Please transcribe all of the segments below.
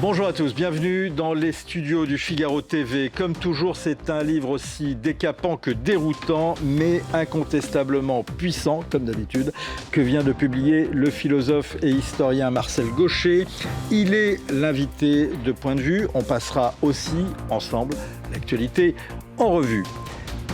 Bonjour à tous, bienvenue dans les studios du Figaro TV. Comme toujours, c'est un livre aussi décapant que déroutant, mais incontestablement puissant, comme d'habitude, que vient de publier le philosophe et historien Marcel Gauchet. Il est l'invité de Point de Vue. On passera aussi ensemble l'actualité en revue.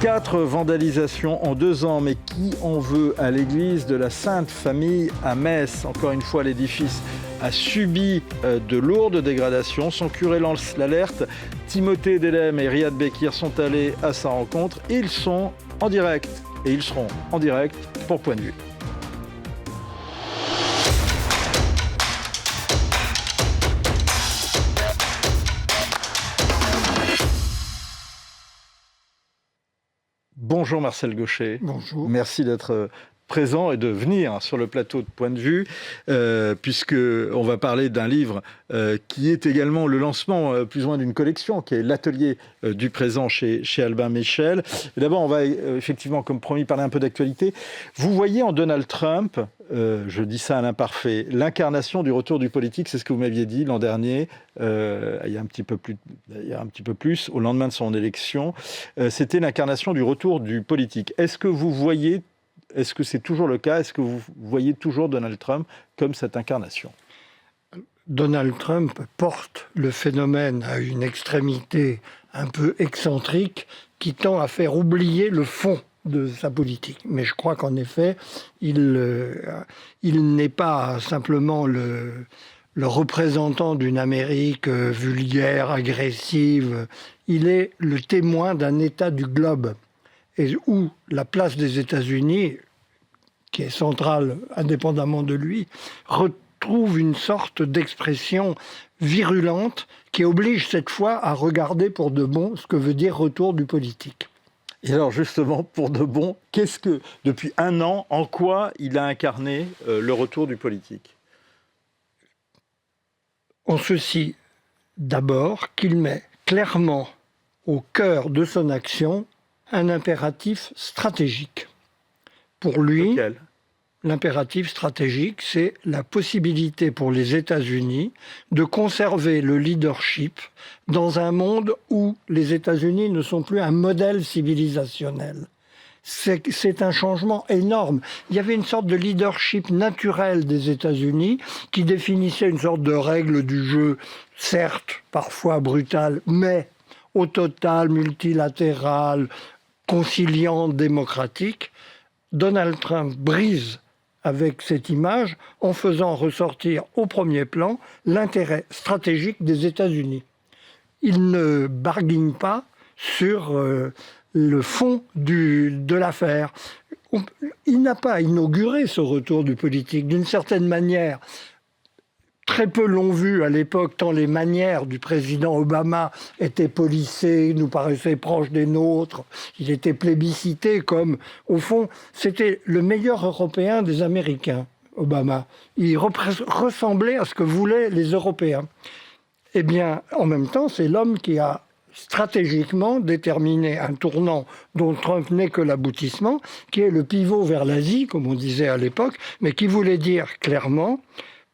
4 vandalisations en 2 ans, mais qui en veut à l'église de la Sainte Famille à Metz? Encore une fois, l'édifice a subi de lourdes dégradations. Son curé lance l'alerte. Timothée Delem et Riyad Bekir sont allés à sa rencontre. Ils sont en direct et ils seront en direct pour Point de Vue. Bonjour Marcel Gauchet. Bonjour. Merci d'être présent et de venir sur le plateau de Point de Vue, puisqu'on va parler d'un livre qui est également le lancement plus ou moins d'une collection, qui est l'Atelier du présent chez Albin Michel. D'abord, on va effectivement, comme promis, parler un peu d'actualité. Vous voyez en Donald Trump, je dis ça à l'imparfait, l'incarnation du retour du politique, c'est ce que vous m'aviez dit l'an dernier, il y a un petit peu plus, au lendemain de son élection, c'était l'incarnation du retour du politique. Est-ce que c'est toujours le cas? Est-ce que vous voyez toujours Donald Trump comme cette incarnation? Donald Trump porte le phénomène à une extrémité un peu excentrique qui tend à faire oublier le fond de sa politique. Mais je crois qu'en effet, il n'est pas simplement le représentant d'une Amérique vulgaire, agressive. Il est le témoin d'un état du globe. Et où la place des États-Unis, qui est centrale indépendamment de lui, retrouve une sorte d'expression virulente qui oblige cette fois à regarder pour de bon ce que veut dire retour du politique. Et alors justement, pour de bon, depuis 1 an, en quoi il a incarné le retour du politique? En ceci, d'abord, qu'il met clairement au cœur de son action un impératif stratégique. Pour lui, l'impératif stratégique, c'est la possibilité pour les États-Unis de conserver le leadership dans un monde où les États-Unis ne sont plus un modèle civilisationnel. C'est un changement énorme. Il y avait une sorte de leadership naturel des États-Unis qui définissait une sorte de règle du jeu, certes parfois brutale, mais au total multilatérale, conciliant, démocratique. Donald Trump brise avec cette image en faisant ressortir au premier plan l'intérêt stratégique des États-Unis. Il ne barguine pas sur le fond de l'affaire. Il n'a pas inauguré ce retour du politique. D'une certaine manière, très peu l'ont vu à l'époque, tant les manières du président Obama étaient policées, nous paraissaient proches des nôtres. Il était plébiscité comme, au fond, c'était le meilleur Européen des Américains, Obama. Il ressemblait à ce que voulaient les Européens. Eh bien, en même temps, c'est l'homme qui a stratégiquement déterminé un tournant dont Trump n'est que l'aboutissement, qui est le pivot vers l'Asie, comme on disait à l'époque, mais qui voulait dire clairement,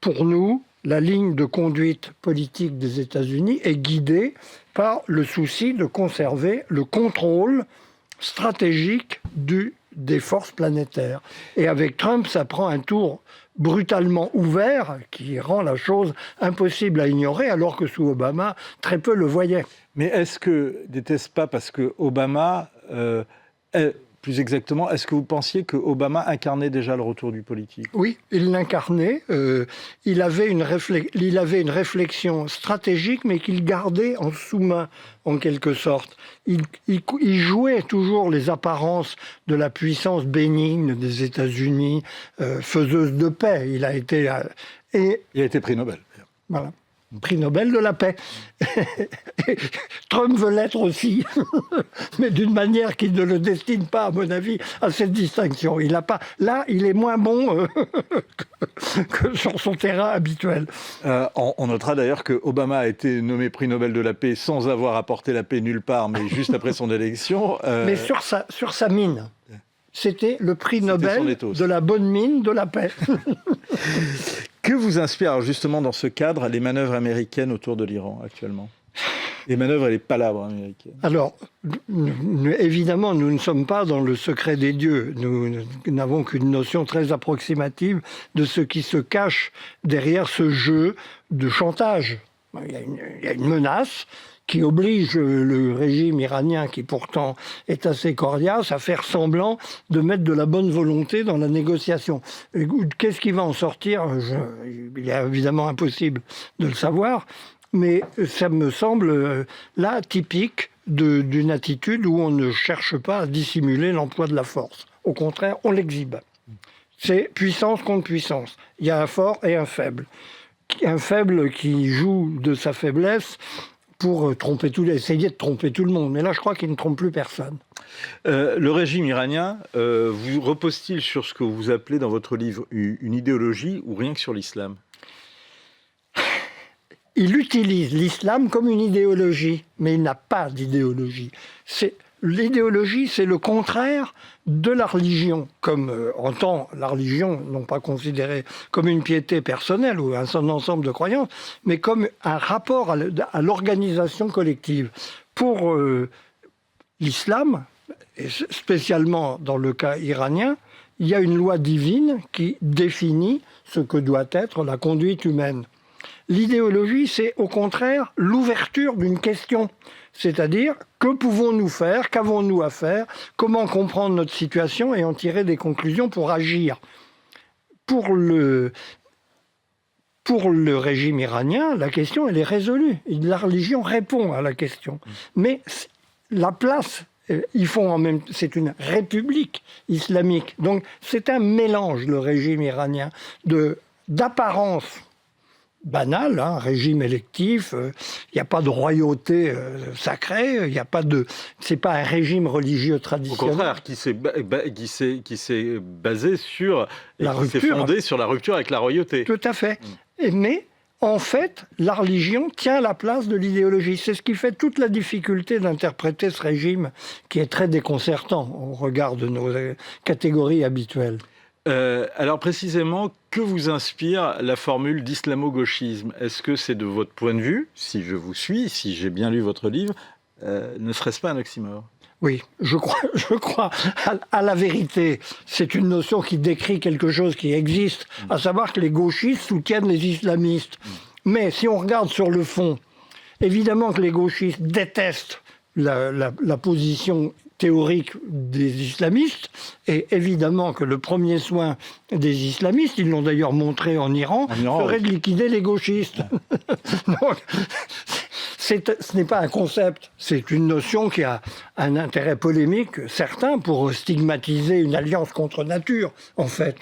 pour nous, la ligne de conduite politique des États-Unis est guidée par le souci de conserver le contrôle stratégique des forces planétaires. Et avec Trump, ça prend un tour brutalement ouvert qui rend la chose impossible à ignorer, alors que sous Obama, très peu le voyaient. Mais n'était-ce pas parce que Obama... Plus exactement, est-ce que vous pensiez que Obama incarnait déjà le retour du politique? Oui, il l'incarnait. Il avait une réflexion stratégique, mais qu'il gardait en sous-main, en quelque sorte. Il jouait toujours les apparences de la puissance bénigne des États-Unis, faiseuse de paix. Il a été prix Nobel. Voilà. Prix Nobel de la paix. Trump veut l'être aussi, mais d'une manière qui ne le destine pas, à mon avis, à cette distinction. Il est moins bon que sur son terrain habituel. On notera d'ailleurs que Obama a été nommé prix Nobel de la paix sans avoir apporté la paix nulle part, mais juste après son élection. Mais sur sa mine. C'était le prix Nobel de la bonne mine de la paix. Que vous inspire alors justement dans ce cadre les manœuvres américaines autour de l'Iran actuellement? Les manœuvres et les palabres américaines. Alors, évidemment, nous ne sommes pas dans le secret des dieux. Nous n'avons qu'une notion très approximative de ce qui se cache derrière ce jeu de chantage. Il y a une menace qui oblige le régime iranien, qui pourtant est assez coriace, à faire semblant de mettre de la bonne volonté dans la négociation. Qu'est-ce qui va en sortir? Il est évidemment impossible de le savoir, mais ça me semble là typique d'une attitude où on ne cherche pas à dissimuler l'emploi de la force. Au contraire, on l'exhibe. C'est puissance contre puissance. Il y a un fort et un faible. Un faible qui joue de sa faiblesse pour essayer de tromper tout le monde. Mais là, je crois qu'il ne trompe plus personne. Le régime iranien vous repose-t-il sur ce que vous appelez dans votre livre une idéologie ou rien que sur l'islam? Il utilise l'islam comme une idéologie, mais il n'a pas d'idéologie. L'idéologie, c'est le contraire de la religion, comme entend la religion, non pas considérée comme une piété personnelle ou un ensemble de croyances, mais comme un rapport à l'organisation collective. Pour l'islam, et spécialement dans le cas iranien, il y a une loi divine qui définit ce que doit être la conduite humaine. L'idéologie, c'est au contraire l'ouverture d'une question. C'est-à-dire, que pouvons-nous faire? Qu'avons-nous à faire? Comment comprendre notre situation et en tirer des conclusions pour agir? Pour le régime iranien, la question, elle est résolue. La religion répond à la question. Mais la place, c'est une république islamique. Donc, c'est un mélange, le régime iranien, d'apparence banal, régime électif, il n'y a pas de royauté sacrée, c'est pas un régime religieux traditionnel. Au contraire, qui s'est basé sur s'est fondé sur la rupture avec la royauté. Tout à fait. Mais en fait, la religion tient la place de l'idéologie. C'est ce qui fait toute la difficulté d'interpréter ce régime, qui est très déconcertant au regard de nos catégories habituelles. Alors précisément, que vous inspire la formule d'islamo-gauchisme? Est-ce que c'est de votre point de vue, si je vous suis, si j'ai bien lu votre livre, ne serait-ce pas un oxymore? Oui, je crois à la vérité. C'est une notion qui décrit quelque chose qui existe, à savoir que les gauchistes soutiennent les islamistes. Mais si on regarde sur le fond, évidemment que les gauchistes détestent la position théorique des islamistes, et évidemment que le premier soin des islamistes, ils l'ont d'ailleurs montré en Iran, serait de liquider les gauchistes. Donc, ce n'est pas un concept, c'est une notion qui a un intérêt polémique certain pour stigmatiser une alliance contre nature, en fait.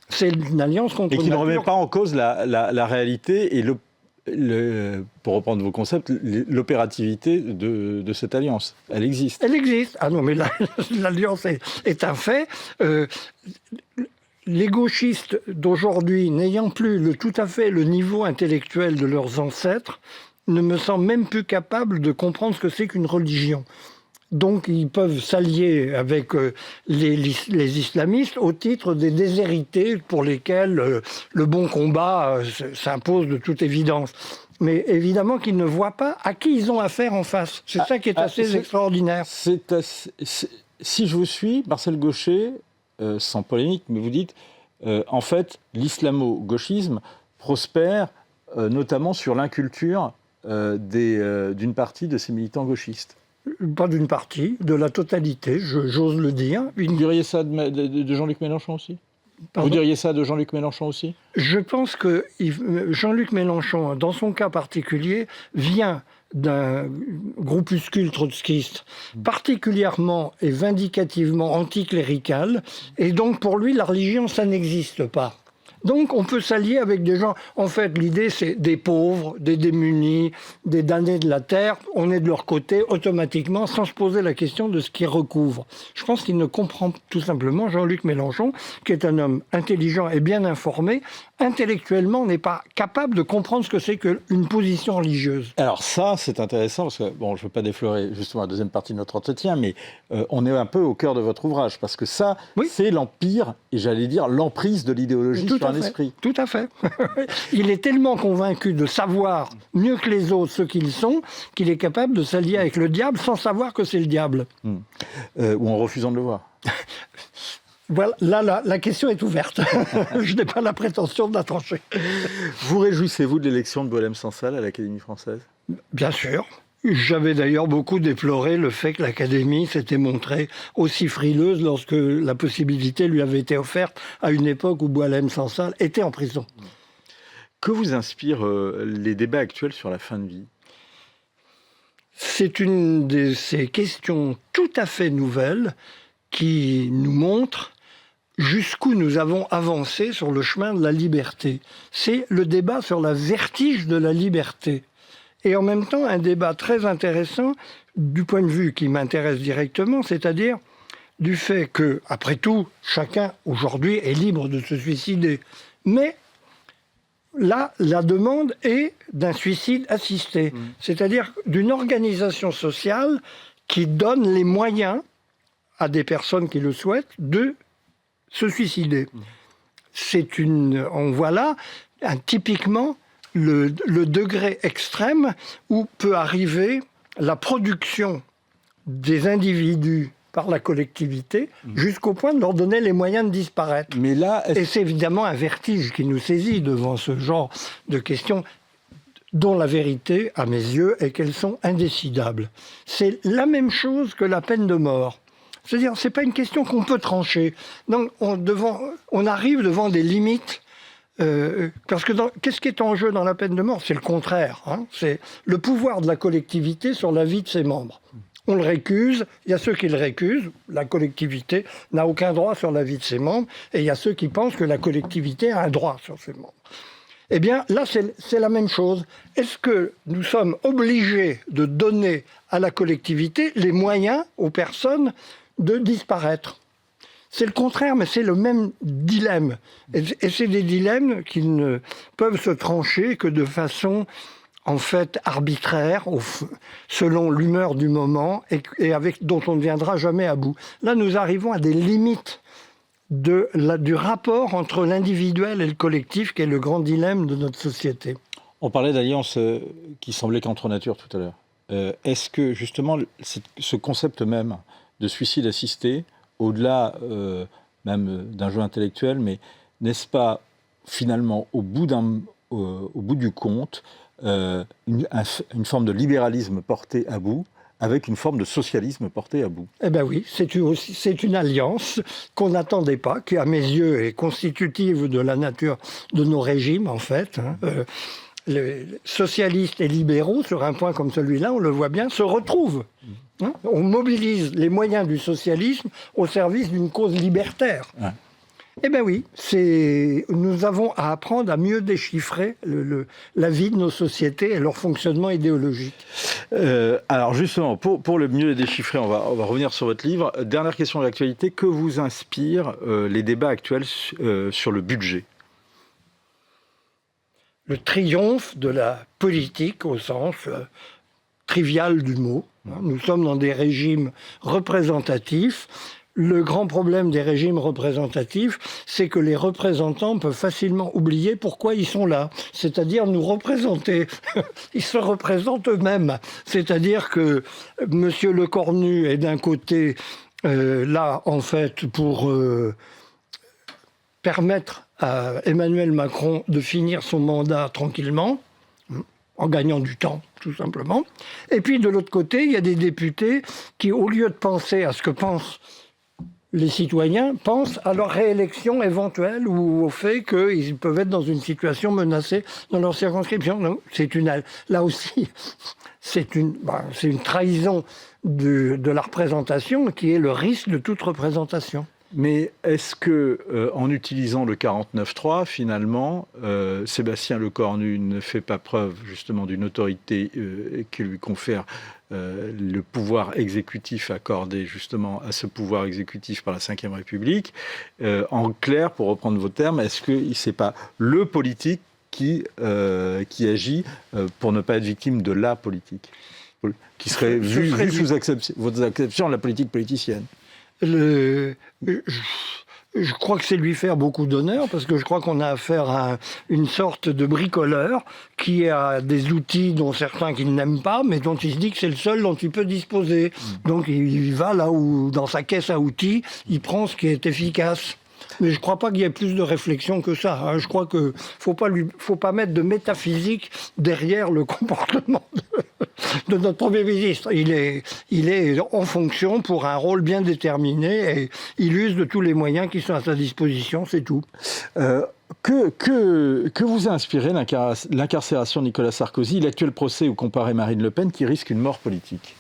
C'est une alliance contre nature. Et qui ne remet pas en cause la réalité et pour reprendre vos concepts, l'opérativité de cette alliance. Elle existe. Elle existe. Ah non, mais l'alliance est un fait. Les gauchistes d'aujourd'hui, n'ayant plus tout à fait le niveau intellectuel de leurs ancêtres, ne me semblent même plus capables de comprendre ce que c'est qu'une religion. Donc ils peuvent s'allier avec les islamistes au titre des déshérités pour lesquels le bon combat s'impose de toute évidence. Mais évidemment qu'ils ne voient pas à qui ils ont affaire en face. C'est ça qui est assez extraordinaire. Si je vous suis, Marcel Gauchet, sans polémique, mais vous dites, en fait, l'islamo-gauchisme prospère notamment sur l'inculture d'une partie de ces militants gauchistes. Pas d'une partie, de la totalité, j'ose le dire. Vous diriez ça de Jean-Luc Mélenchon aussi? Pardon? Vous diriez ça de Jean-Luc Mélenchon aussi? Je pense que Jean-Luc Mélenchon, dans son cas particulier, vient d'un groupuscule trotskiste particulièrement et vindicativement anticlérical, et donc pour lui, la religion, ça n'existe pas. Donc on peut s'allier avec des gens, en fait l'idée c'est des pauvres, des démunis, des damnés de la terre, on est de leur côté automatiquement sans se poser la question de ce qu'ils recouvrent. Je pense qu'il ne comprend tout simplement Jean-Luc Mélenchon, qui est un homme intelligent et bien informé, intellectuellement, n'est pas capable de comprendre ce que c'est qu'une position religieuse. Alors ça, c'est intéressant, parce que, bon, je ne veux pas déflorer justement la deuxième partie de notre entretien, mais on est un peu au cœur de votre ouvrage, parce que ça, c'est l'empire, et j'allais dire l'emprise de l'idéologie sur un esprit. Tout à fait. Il est tellement convaincu de savoir mieux que les autres ce qu'ils sont, qu'il est capable de s'allier avec le diable sans savoir que c'est le diable. Ou en refusant de le voir. Voilà, là, la question est ouverte. Je n'ai pas la prétention de la trancher. Vous réjouissez-vous de l'élection de Boualem Sansal à l'Académie française ? Bien sûr. J'avais d'ailleurs beaucoup déploré le fait que l'Académie s'était montrée aussi frileuse lorsque la possibilité lui avait été offerte à une époque où Boualem Sansal était en prison. Que vous inspirent les débats actuels sur la fin de vie ? C'est une de ces questions tout à fait nouvelles qui nous montre jusqu'où nous avons avancé sur le chemin de la liberté. C'est le débat sur la vertige de la liberté. Et en même temps, un débat très intéressant du point de vue qui m'intéresse directement, c'est-à-dire du fait que, après tout, chacun aujourd'hui est libre de se suicider. Mais là, la demande est d'un suicide assisté, c'est-à-dire d'une organisation sociale qui donne les moyens à des personnes qui le souhaitent de se suicider. On voit là typiquement le degré extrême où peut arriver la production des individus par la collectivité jusqu'au point de leur donner les moyens de disparaître. Mais là, et c'est évidemment un vertige qui nous saisit devant ce genre de questions dont la vérité, à mes yeux, est qu'elles sont indécidables. C'est la même chose que la peine de mort. C'est-à-dire, ce n'est pas une question qu'on peut trancher. Donc, on arrive devant des limites. Parce que qu'est-ce qui est en jeu dans la peine de mort ? C'est le contraire. C'est le pouvoir de la collectivité sur la vie de ses membres. On le récuse, il y a ceux qui le récusent. La collectivité n'a aucun droit sur la vie de ses membres. Et il y a ceux qui pensent que la collectivité a un droit sur ses membres. Eh bien, là, c'est la même chose. Est-ce que nous sommes obligés de donner à la collectivité les moyens aux personnes de disparaître ? C'est le contraire, mais c'est le même dilemme. Et c'est des dilemmes qui ne peuvent se trancher que de façon, en fait, arbitraire, selon l'humeur du moment, et dont on ne viendra jamais à bout. Là, nous arrivons à des limites du rapport entre l'individuel et le collectif, qui est le grand dilemme de notre société. On parlait d'alliance qui semblait qu'entre nature tout à l'heure. Est-ce que, justement, ce concept même de suicide assisté, au-delà même d'un jeu intellectuel, mais n'est-ce pas finalement au bout du compte une forme de libéralisme porté à bout avec une forme de socialisme porté à bout ? Eh bien oui, c'est une alliance qu'on n'attendait pas, qui à mes yeux est constitutive de la nature de nos régimes en fait. Les socialistes et libéraux, sur un point comme celui-là, on le voit bien, se retrouvent. On mobilise les moyens du socialisme au service d'une cause libertaire. Eh bien oui, nous avons à apprendre à mieux déchiffrer la vie de nos sociétés et leur fonctionnement idéologique. Alors justement, pour le mieux les déchiffrer, on va revenir sur votre livre. Dernière question de l'actualité, que vous inspirent les débats actuels sur le budget ? Le triomphe de la politique au sens trivial du mot. Nous sommes dans des régimes représentatifs. Le grand problème des régimes représentatifs, c'est que les représentants peuvent facilement oublier pourquoi ils sont là, c'est-à-dire nous représenter. Ils se représentent eux-mêmes. C'est-à-dire que M. Lecornu est d'un côté là, en fait, pour permettre à Emmanuel Macron de finir son mandat tranquillement, en gagnant du temps, tout simplement. Et puis, de l'autre côté, il y a des députés qui, au lieu de penser à ce que pensent les citoyens, pensent à leur réélection éventuelle ou au fait qu'ils peuvent être dans une situation menacée dans leur circonscription. Donc, là aussi, c'est une trahison de la représentation qui est le risque de toute représentation. Mais est-ce que, en utilisant le 49.3, finalement, Sébastien Lecornu ne fait pas preuve justement d'une autorité qui lui confère le pouvoir exécutif accordé justement à ce pouvoir exécutif par la Ve République? En clair, pour reprendre vos termes, est-ce que c'est pas le politique qui agit pour ne pas être victime de la politique, qui serait vu sous votre acception de la politique politicienne? Je crois que c'est lui faire beaucoup d'honneur, parce que je crois qu'on a affaire à une sorte de bricoleur qui a des outils dont certains qu'il n'aime pas, mais dont il se dit que c'est le seul dont il peut disposer. Donc il va là où, dans sa caisse à outils, il prend ce qui est efficace. Mais je ne crois pas qu'il y ait plus de réflexion que ça. Hein. Je crois qu'il ne faut pas mettre de métaphysique derrière le comportement de notre Premier ministre. Il est en fonction pour un rôle bien déterminé et il use de tous les moyens qui sont à sa disposition, c'est tout. Que vous a inspiré l'incarcération de Nicolas Sarkozy, l'actuel procès où comparait Marine Le Pen qui risque une mort politique?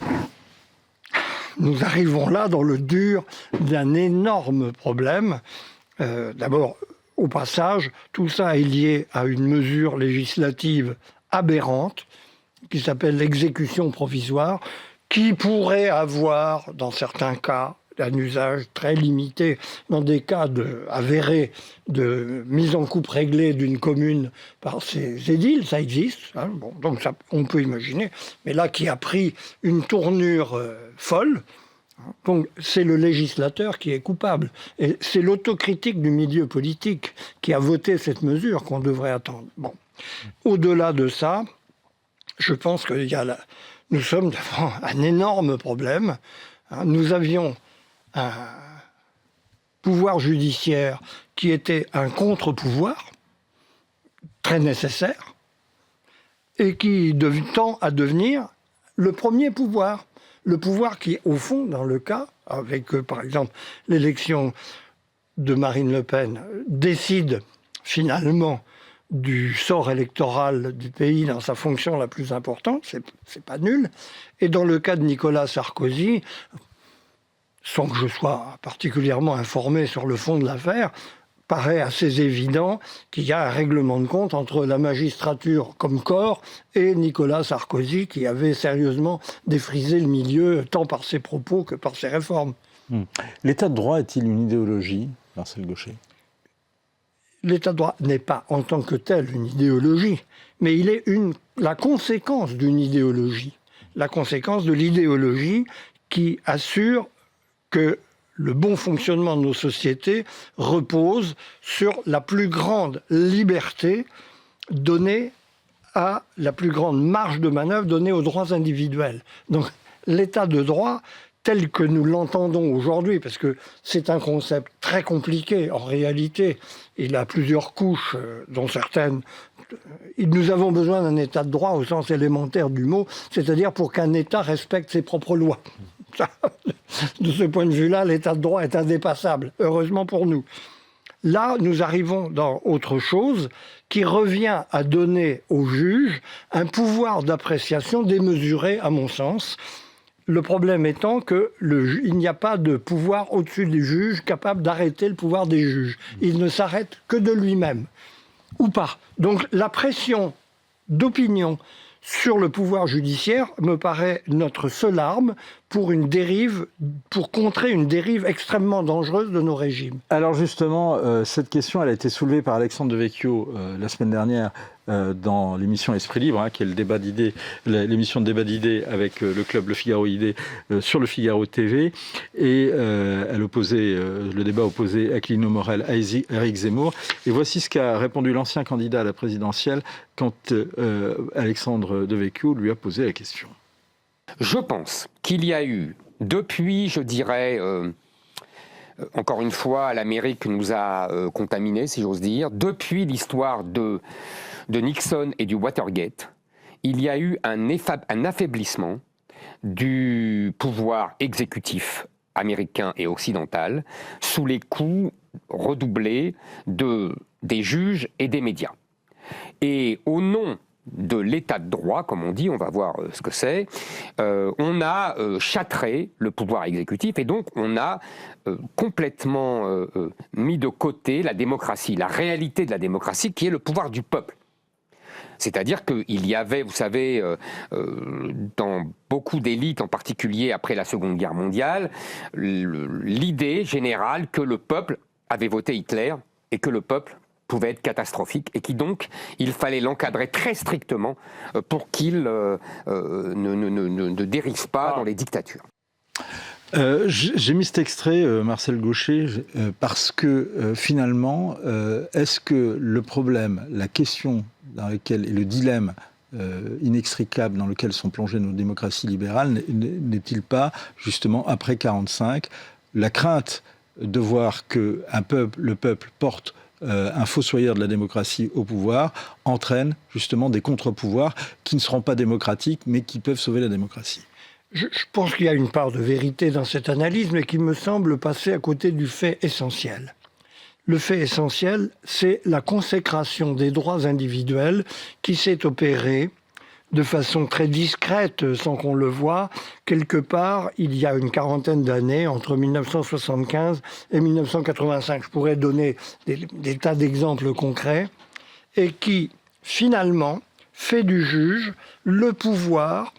Nous arrivons là dans le dur d'un énorme problème. D'abord, au passage, tout ça est lié à une mesure législative aberrante qui s'appelle l'exécution provisoire, qui pourrait avoir, dans certains cas, un usage très limité, dans des cas avérés de mise en coupe réglée d'une commune par ses édiles, ça existe, hein, bon, donc ça, on peut imaginer, mais là qui a pris une tournure folle. Donc c'est le législateur qui est coupable. Et c'est l'autocritique du milieu politique qui a voté cette mesure qu'on devrait attendre. Bon. Au-delà de ça, je pense que nous sommes devant un énorme problème. Nous avions un pouvoir judiciaire qui était un contre-pouvoir, très nécessaire, et qui tend à devenir le premier pouvoir. Le pouvoir qui, au fond, dans le cas, avec par exemple l'élection de Marine Le Pen, décide finalement du sort électoral du pays dans sa fonction la plus importante, c'est pas nul. Et dans le cas de Nicolas Sarkozy, sans que je sois particulièrement informé sur le fond de l'affaire, paraît assez évident qu'il y a un règlement de compte entre la magistrature comme corps et Nicolas Sarkozy qui avait sérieusement défrisé le milieu tant par ses propos que par ses réformes. L'état de droit est-il une idéologie, Marcel Gauchet? L'état de droit n'est pas en tant que tel une idéologie, mais il est la conséquence d'une idéologie. La conséquence de l'idéologie qui assure que le bon fonctionnement de nos sociétés repose sur la plus grande liberté donnée à la plus grande marge de manœuvre donnée aux droits individuels. Donc l'état de droit, tel que nous l'entendons aujourd'hui, parce que c'est un concept très compliqué, en réalité, il a plusieurs couches, dont certaines... Nous avons besoin d'un état de droit au sens élémentaire du mot, c'est-à-dire pour qu'un État respecte ses propres lois. De ce point de vue-là, l'état de droit est indépassable, heureusement pour nous. Là, nous arrivons dans autre chose qui revient à donner aux juges un pouvoir d'appréciation démesuré, à mon sens. Le problème étant qu'il n'y a pas de pouvoir au-dessus des juges capable d'arrêter le pouvoir des juges. Il ne s'arrête que de lui-même, ou pas. Donc la pression d'opinion sur le pouvoir judiciaire me paraît notre seule arme pour contrer une dérive extrêmement dangereuse de nos régimes. Alors justement, cette question, elle a été soulevée par Alexandre Devecchio la semaine dernière dans l'émission Esprit Libre, qui est l'émission de débat d'idées avec le club Le Figaro Idées sur le Figaro TV. Et le débat opposait Aquilino Morel à Éric Zemmour. Et voici ce qu'a répondu l'ancien candidat à la présidentielle quand Alexandre Devecchio lui a posé la question. Je pense qu'il y a eu, depuis, je dirais, encore une fois, l'Amérique nous a contaminés, si j'ose dire, depuis l'histoire de Nixon et du Watergate, il y a eu un affaiblissement du pouvoir exécutif américain et occidental sous les coups redoublés des juges et des médias. Et au nom de l'état de droit, comme on dit, on va voir ce que c'est, on a châtré le pouvoir exécutif et donc on a complètement mis de côté la démocratie, la réalité de la démocratie qui est le pouvoir du peuple. C'est-à-dire qu'il y avait, vous savez, dans beaucoup d'élites, en particulier après la Seconde Guerre mondiale, l'idée générale que le peuple avait voté Hitler et que le peuple pouvait être catastrophique et qui donc, il fallait l'encadrer très strictement pour qu'il ne dérive pas dans les dictatures. J'ai mis cet extrait, Marcel Gauchet, parce que finalement, est-ce que le problème, la question dans laquelle, et le dilemme inextricable dans lequel sont plongées nos démocraties libérales, n'est-il pas, justement, après 1945, la crainte de voir que le peuple porte un fossoyeur de la démocratie au pouvoir, entraîne justement des contre-pouvoirs qui ne seront pas démocratiques, mais qui peuvent sauver la démocratie? Je pense qu'il y a une part de vérité dans cette analyse, mais qui me semble passer à côté du fait essentiel. Le fait essentiel, c'est la consécration des droits individuels qui s'est opérée de façon très discrète, sans qu'on le voie, quelque part, il y a une quarantaine d'années, entre 1975 et 1985. Je pourrais donner des tas d'exemples concrets, et qui, finalement, fait du juge le pouvoir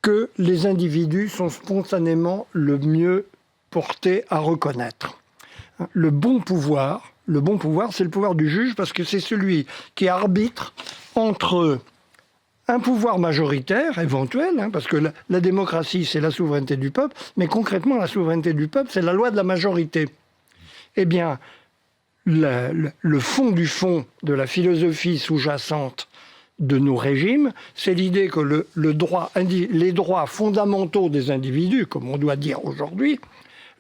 que les individus sont spontanément le mieux portés à reconnaître. Le bon pouvoir, c'est le pouvoir du juge, parce que c'est celui qui arbitre entre un pouvoir majoritaire éventuel, parce que la démocratie, c'est la souveraineté du peuple, mais concrètement, la souveraineté du peuple, c'est la loi de la majorité. Eh bien, le fond du fond de la philosophie sous-jacente de nos régimes, c'est l'idée que les droits fondamentaux des individus, comme on doit dire aujourd'hui,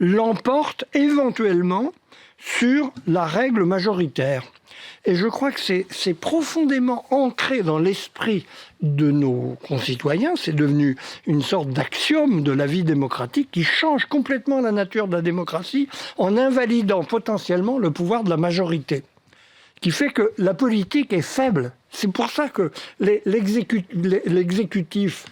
l'emportent éventuellement sur la règle majoritaire. Et je crois que c'est profondément ancré dans l'esprit de nos concitoyens. C'est devenu une sorte d'axiome de la vie démocratique qui change complètement la nature de la démocratie en invalidant potentiellement le pouvoir de la majorité, qui fait que la politique est faible. C'est pour ça que l'exécutif,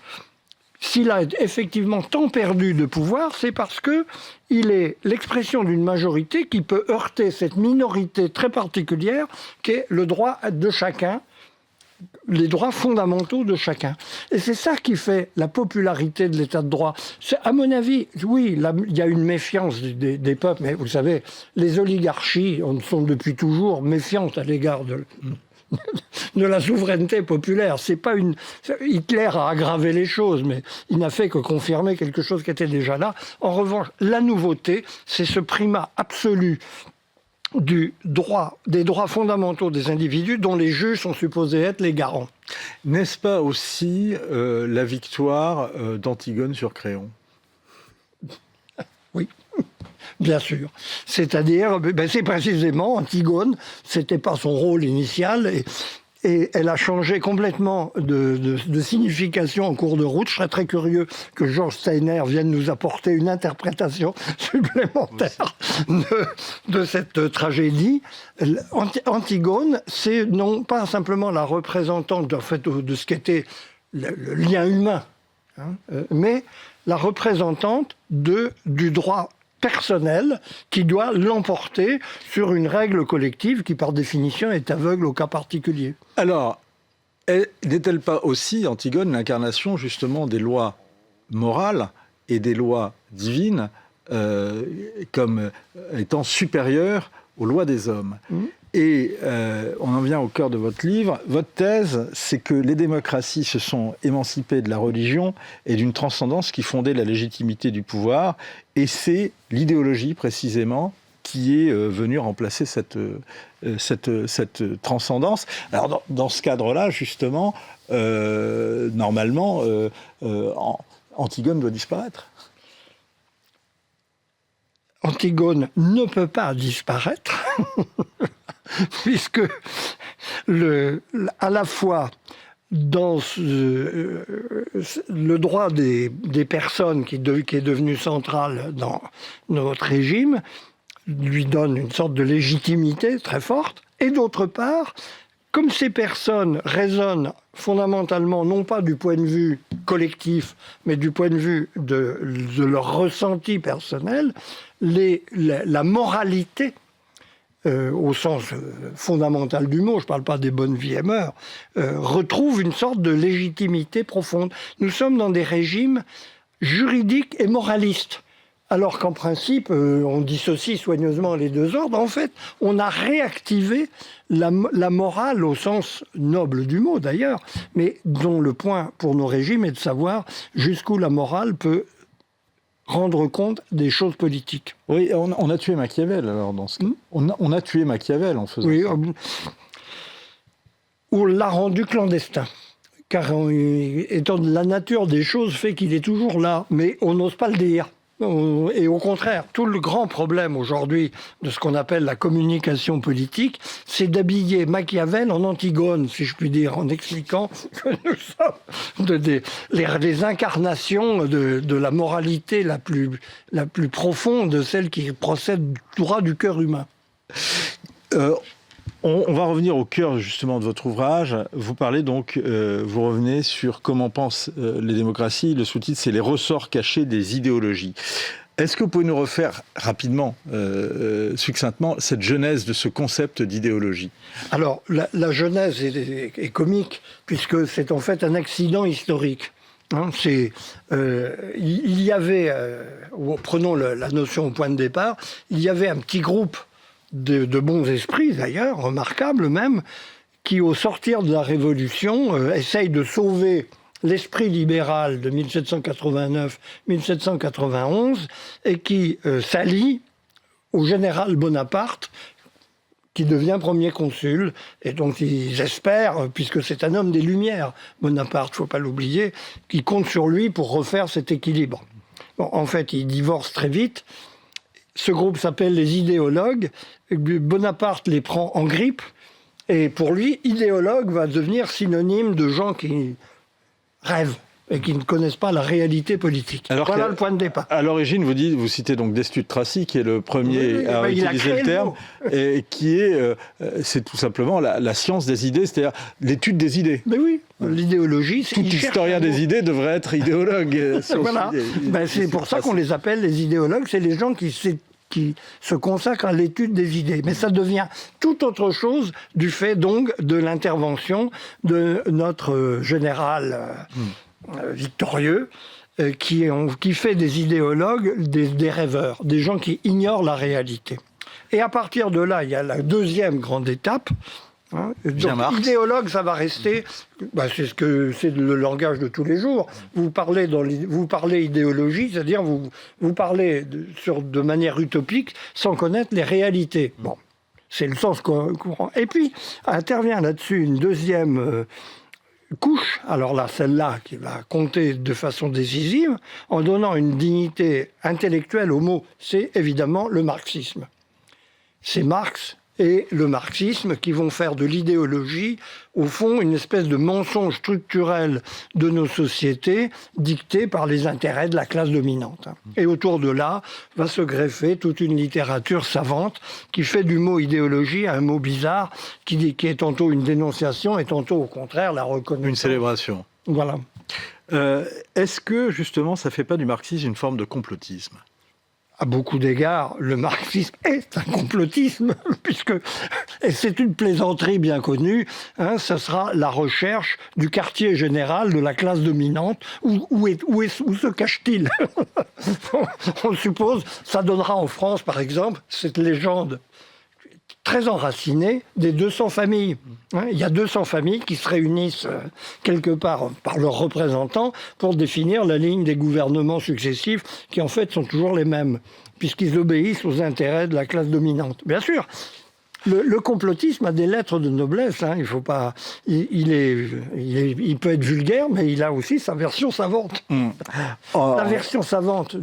s'il a effectivement tant perdu de pouvoir, c'est parce qu'il est l'expression d'une majorité qui peut heurter cette minorité très particulière qu'est le droit de chacun, les droits fondamentaux de chacun. Et c'est ça qui fait la popularité de l'état de droit. À mon avis, oui, il y a une méfiance des peuples, mais vous savez, les oligarchies sont depuis toujours méfiantes à l'égard de la souveraineté populaire. C'est pas Hitler a aggravé les choses, mais il n'a fait que confirmer quelque chose qui était déjà là. En revanche, la nouveauté, c'est ce primat absolu des droits fondamentaux des individus dont les juges sont supposés être les garants. N'est-ce pas aussi la victoire d'Antigone sur Créon? Oui. Bien sûr. C'est-à-dire, c'est précisément Antigone, c'était pas son rôle initial, et elle a changé complètement de signification en cours de route. Je serais très curieux que Georges Steiner vienne nous apporter une interprétation supplémentaire de cette tragédie. Antigone, c'est non pas simplement la représentante en fait, de ce qu'était le lien humain, mais la représentante du droit personnel qui doit l'emporter sur une règle collective qui, par définition, est aveugle au cas particulier. Alors, n'est-elle pas aussi, Antigone, l'incarnation justement des lois morales et des lois divines comme étant supérieures aux lois des hommes? Et on en vient au cœur de votre livre. Votre thèse, c'est que les démocraties se sont émancipées de la religion et d'une transcendance qui fondait la légitimité du pouvoir. Et c'est l'idéologie, précisément, qui est venue remplacer cette transcendance. Alors, dans ce cadre-là, justement, normalement, Antigone doit disparaître. Antigone ne peut pas disparaître, puisque à la fois dans le droit des personnes qui est devenu central dans notre régime, lui donne une sorte de légitimité très forte, et d'autre part, comme ces personnes raisonnent fondamentalement, non pas du point de vue collectif, mais du point de vue de leur ressenti personnel, la moralité, au sens fondamental du mot, je ne parle pas des bonnes vies et mœurs, retrouve une sorte de légitimité profonde. Nous sommes dans des régimes juridiques et moralistes. Alors qu'en principe, on dissocie soigneusement les deux ordres. En fait, on a réactivé la morale au sens noble du mot d'ailleurs, mais dont le point pour nos régimes est de savoir jusqu'où la morale peut rendre compte des choses politiques. Oui, on a tué Machiavel alors dans ce cas. On a tué Machiavel en faisant ça. On l'a rendu clandestin. Car étant la nature des choses fait qu'il est toujours là, mais on n'ose pas le dire. Et au contraire, tout le grand problème aujourd'hui de ce qu'on appelle la communication politique, c'est d'habiller Machiavel en Antigone, si je puis dire, en expliquant que nous sommes les incarnations de la moralité la plus profonde, celle qui procède droit du cœur humain. On va revenir au cœur justement de votre ouvrage. Vous parlez donc, vous revenez sur comment pensent les démocraties. Le sous-titre, c'est les ressorts cachés des idéologies. Est-ce que vous pouvez nous refaire rapidement, succinctement, cette genèse de ce concept d'idéologie ? Alors, la genèse est comique, puisque c'est en fait un accident historique. Il y avait, prenons la notion au point de départ, il y avait un petit groupe de bons esprits d'ailleurs, remarquables même, qui au sortir de la Révolution essayent de sauver l'esprit libéral de 1789-1791 et qui s'allient au général Bonaparte qui devient premier consul. Et donc ils espèrent, puisque c'est un homme des Lumières, Bonaparte, il ne faut pas l'oublier, qui compte sur lui pour refaire cet équilibre. Bon, en fait, ils divorcent très vite. Ce groupe s'appelle les idéologues. Bonaparte les prend en grippe. Et pour lui, idéologue va devenir synonyme de gens qui rêvent et qui ne connaissent pas la réalité politique. Voilà le point de départ. À l'origine, vous citez donc Destutt Tracy, qui est le premier à utiliser le terme, et qui est, c'est tout simplement la science des idées, c'est-à-dire l'étude des idées. Mais oui, l'idéologie... Tout historien des idées devrait être idéologue. Voilà. C'est pour ça qu'on les appelle les idéologues, c'est les gens qui se consacrent à l'étude des idées. Mais ça devient tout autre chose du fait donc de l'intervention de notre général victorieux qui fait des idéologues des rêveurs, des gens qui ignorent la réalité. Et à partir de là, il y a la deuxième grande étape. Donc, idéologue, ça va rester, c'est le langage de tous les jours. Vous parlez idéologie, c'est-à-dire vous parlez de manière utopique sans connaître les réalités. Bon, c'est le sens courant. Et puis intervient là-dessus une deuxième couche, alors là, celle-là qui va compter de façon décisive, en donnant une dignité intellectuelle au mot, c'est évidemment le marxisme. C'est Marx et le marxisme qui vont faire de l'idéologie, au fond, une espèce de mensonge structurel de nos sociétés dicté par les intérêts de la classe dominante. Et autour de là va se greffer toute une littérature savante qui fait du mot idéologie un mot bizarre qui est tantôt une dénonciation et tantôt au contraire la reconnaissance. Une célébration. Voilà. Est-ce que justement ça ne fait pas du marxisme une forme de complotisme ? À beaucoup d'égards, le marxisme est un complotisme, et c'est une plaisanterie bien connue, ça sera la recherche du quartier général de la classe dominante. Où se cache-t-il? On suppose, ça donnera en France, par exemple, cette légende très enracinée des 200 familles. Il y a 200 familles qui se réunissent quelque part par leurs représentants pour définir la ligne des gouvernements successifs qui en fait sont toujours les mêmes, puisqu'ils obéissent aux intérêts de la classe dominante. Bien sûr, le complotisme a des lettres de noblesse. Il faut pas, il peut être vulgaire, mais il a aussi sa version savante. La version savante,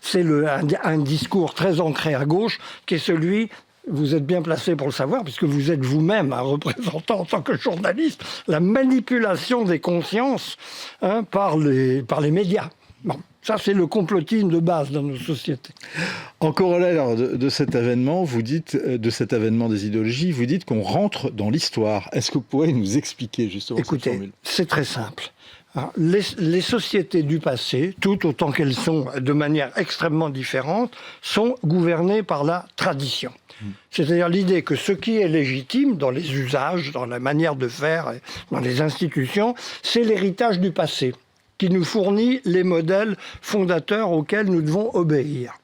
c'est un discours très ancré à gauche, qui est celui... Vous êtes bien placé pour le savoir, puisque vous êtes vous-même un représentant en tant que journaliste, la manipulation des consciences par les médias. Bon. Ça, c'est le complotisme de base dans nos sociétés. En corollaire de cet avènement, vous dites, de cet avènement des idéologies, vous dites qu'on rentre dans l'histoire. Est-ce que vous pourriez nous expliquer justement cette formule ? Écoutez, c'est très simple. Les sociétés du passé, toutes autant qu'elles sont de manière extrêmement différente, sont gouvernées par la tradition. C'est-à-dire l'idée que ce qui est légitime dans les usages, dans la manière de faire, dans les institutions, c'est l'héritage du passé, qui nous fournit les modèles fondateurs auxquels nous devons obéir.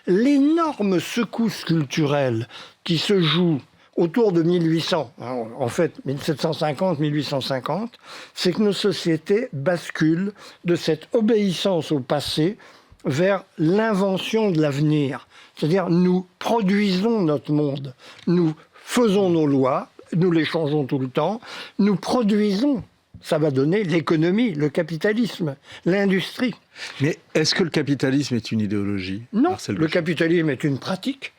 L'énorme secousse culturelle qui se joue autour de 1800, en fait 1750-1850, c'est que nos sociétés basculent de cette obéissance au passé vers l'invention de l'avenir. C'est-à-dire nous produisons notre monde, nous faisons nos lois, nous les changeons tout le temps, nous produisons. Ça va donner l'économie, le capitalisme, l'industrie. Mais est-ce que le capitalisme est une idéologie ? Non, Marcel le Boucher. capitalisme est une pratique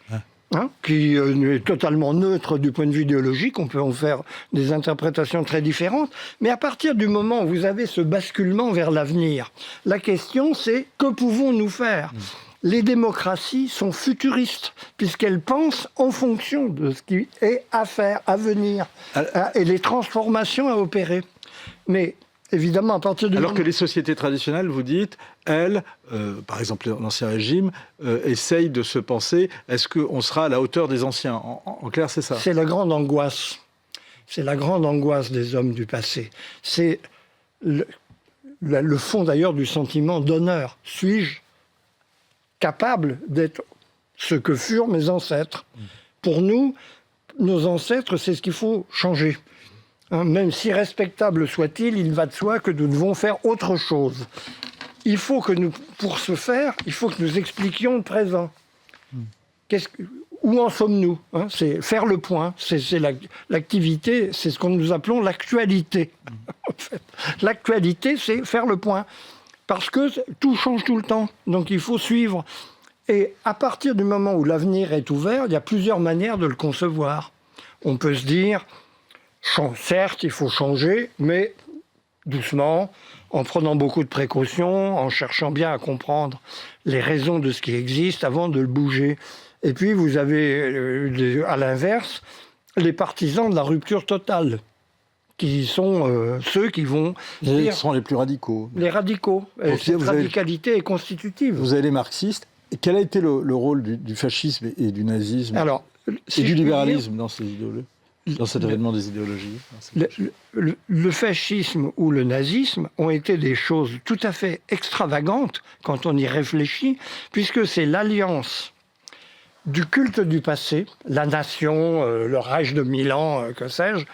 qui est totalement neutre du point de vue idéologique. On peut en faire des interprétations très différentes. Mais à partir du moment où vous avez ce basculement vers l'avenir, la question c'est que pouvons-nous faire ? Les démocraties sont futuristes, puisqu'elles pensent en fonction de ce qui est à faire, à venir, et les transformations à opérer. Mais évidemment, à partir du Alors moment... que les sociétés traditionnelles, vous dites, elles, par exemple l'Ancien Régime, essayent de se penser, est-ce qu'on sera à la hauteur des anciens ? En clair, c'est ça. C'est la grande angoisse. C'est la grande angoisse des hommes du passé. C'est le fond d'ailleurs du sentiment d'honneur. Suis-je capable d'être ce que furent mes ancêtres ? Pour nous, nos ancêtres, c'est ce qu'il faut changer. Même si respectable soit-il, il va de soi que nous devons faire autre chose. Il faut que nous, pour ce faire, il faut que nous expliquions le présent. Où en sommes-nous ? C'est faire le point. C'est l'activité, c'est ce que nous appelons l'actualité. En fait. L'actualité, c'est faire le point. Parce que tout change tout le temps. Donc il faut suivre. Et à partir du moment où l'avenir est ouvert, il y a plusieurs manières de le concevoir. On peut se dire... Certes, il faut changer, mais doucement, en prenant beaucoup de précautions, en cherchant bien à comprendre les raisons de ce qui existe avant de le bouger. Et puis, vous avez, à l'inverse, les partisans de la rupture totale, qui sont ceux qui vont... Ils sont les plus radicaux. Les radicaux. Et cette radicalité est constitutive. Vous avez les marxistes. Et quel a été le rôle du fascisme et du nazisme et du libéralisme dans ces idéologies ? Dans cet avènement des idéologies. Le fascisme ou le nazisme ont été des choses tout à fait extravagantes quand on y réfléchit, puisque c'est l'alliance du culte du passé, la nation, le Reich de Milan, que sais-je,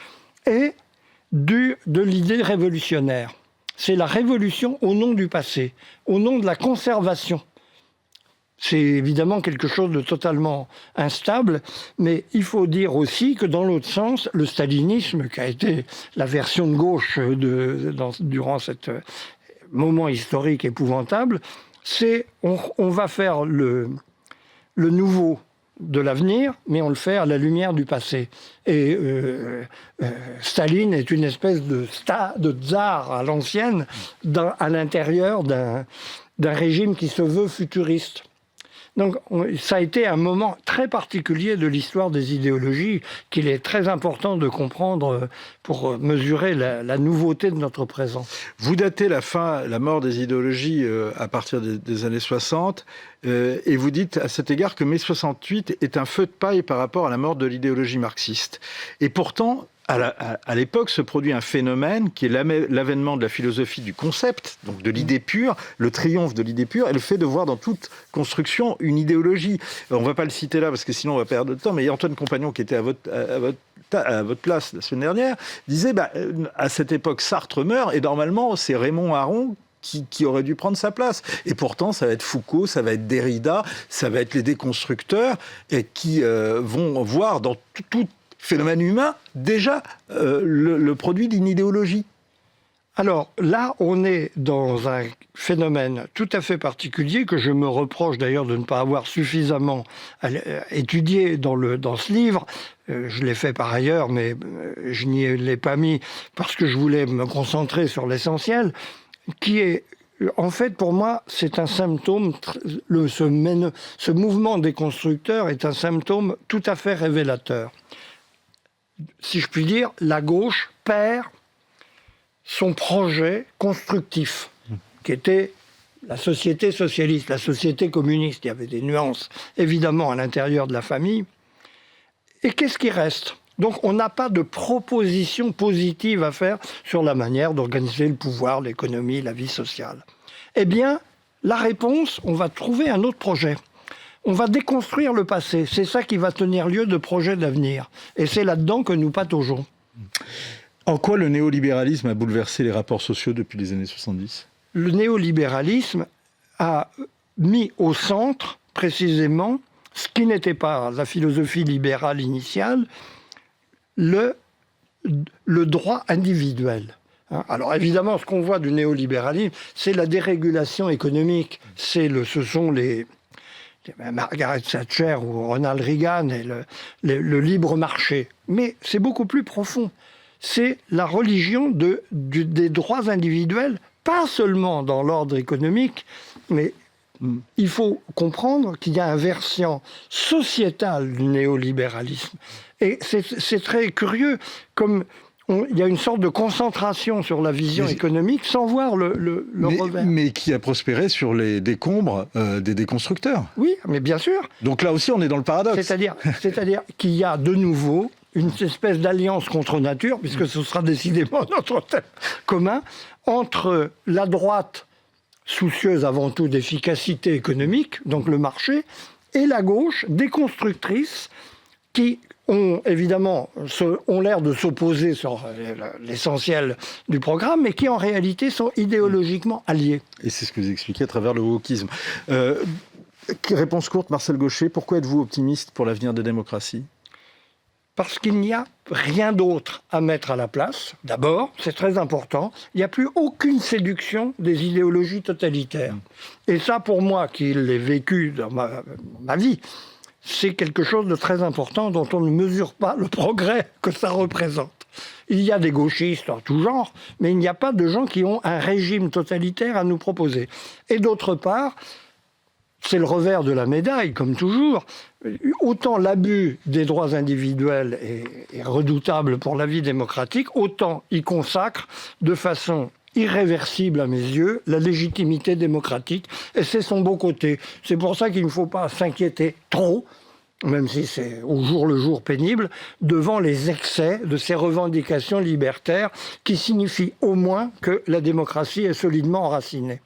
et de l'idée révolutionnaire. C'est la révolution au nom du passé, au nom de la conservation. C'est évidemment quelque chose de totalement instable, mais il faut dire aussi que dans l'autre sens, le stalinisme, qui a été la version de gauche durant ce moment historique épouvantable, c'est on va faire le nouveau de l'avenir, mais on le fait à la lumière du passé. Et Staline est une espèce de tsar à l'ancienne, à l'intérieur d'un régime qui se veut futuriste. Donc ça a été un moment très particulier de l'histoire des idéologies qu'il est très important de comprendre pour mesurer la nouveauté de notre présent. Vous datez la mort des idéologies à partir des années 60 et vous dites à cet égard que mai 68 est un feu de paille par rapport à la mort de l'idéologie marxiste. Et pourtant, à l'époque, se produit un phénomène qui est l'avènement de la philosophie du concept, donc de l'idée pure, le triomphe de l'idée pure, et le fait de voir dans toute construction une idéologie. On ne va pas le citer là, parce que sinon on va perdre de temps, mais Antoine Compagnon, qui était à votre place la semaine dernière, disait, à cette époque, Sartre meurt, et normalement, c'est Raymond Aron qui aurait dû prendre sa place. Et pourtant, ça va être Foucault, ça va être Derrida, ça va être les déconstructeurs, et qui vont voir dans tout phénomène humain, déjà, le produit d'une idéologie. Alors là, on est dans un phénomène tout à fait particulier que je me reproche d'ailleurs de ne pas avoir suffisamment étudié dans ce livre. Je l'ai fait par ailleurs, mais je n'y l'ai pas mis parce que je voulais me concentrer sur l'essentiel, qui est En fait, pour moi, c'est un symptôme, ce mouvement des constructeurs est un symptôme tout à fait révélateur. Si je puis dire, la gauche perd son projet constructif, qui était la société socialiste, la société communiste. Il y avait des nuances, évidemment, à l'intérieur de la famille. Et qu'est-ce qui reste ? Donc, on n'a pas de proposition positive à faire sur la manière d'organiser le pouvoir, l'économie, la vie sociale. Eh bien, la réponse, on va trouver un autre projet. On va déconstruire le passé. C'est ça qui va tenir lieu de projet d'avenir. Et c'est là-dedans que nous pataugeons. En quoi le néolibéralisme a bouleversé les rapports sociaux depuis les années 70 ? Le néolibéralisme a mis au centre, précisément, ce qui n'était pas la philosophie libérale initiale, le droit individuel. Alors évidemment, ce qu'on voit du néolibéralisme, c'est la dérégulation économique. Ce sont les Margaret Thatcher ou Ronald Reagan et le libre marché. Mais c'est beaucoup plus profond. C'est la religion des droits individuels, pas seulement dans l'ordre économique, mais il faut comprendre qu'il y a un versant sociétal du néolibéralisme. Et c'est très curieux, comme il y a une sorte de concentration sur la vision économique sans voir le revers. Mais qui a prospéré sur les décombres des déconstructeurs. Oui, mais bien sûr. Donc là aussi, on est dans le paradoxe. C'est-à-dire qu'il y a de nouveau une espèce d'alliance contre nature, puisque ce sera décidément notre thème commun, entre la droite, soucieuse avant tout d'efficacité économique, donc le marché, et la gauche, déconstructrice, qui ont l'air de s'opposer sur l'essentiel du programme, mais qui en réalité sont idéologiquement alliés. Et c'est ce que vous expliquez à travers le wokisme. Réponse courte, Marcel Gauchet, pourquoi êtes-vous optimiste pour l'avenir des démocraties ? Parce qu'il n'y a rien d'autre à mettre à la place. D'abord, c'est très important, il n'y a plus aucune séduction des idéologies totalitaires. Et ça, pour moi, qui l'ai vécu dans ma vie, c'est quelque chose de très important dont on ne mesure pas le progrès que ça représente. Il y a des gauchistes en tout genre, mais il n'y a pas de gens qui ont un régime totalitaire à nous proposer. Et d'autre part, c'est le revers de la médaille, comme toujours. Autant l'abus des droits individuels est redoutable pour la vie démocratique, autant il consacre de façon irréversible à mes yeux la légitimité démocratique. Et c'est son beau côté. C'est pour ça qu'il ne faut pas s'inquiéter trop, même si c'est au jour le jour pénible, devant les excès de ces revendications libertaires qui signifient au moins que la démocratie est solidement enracinée.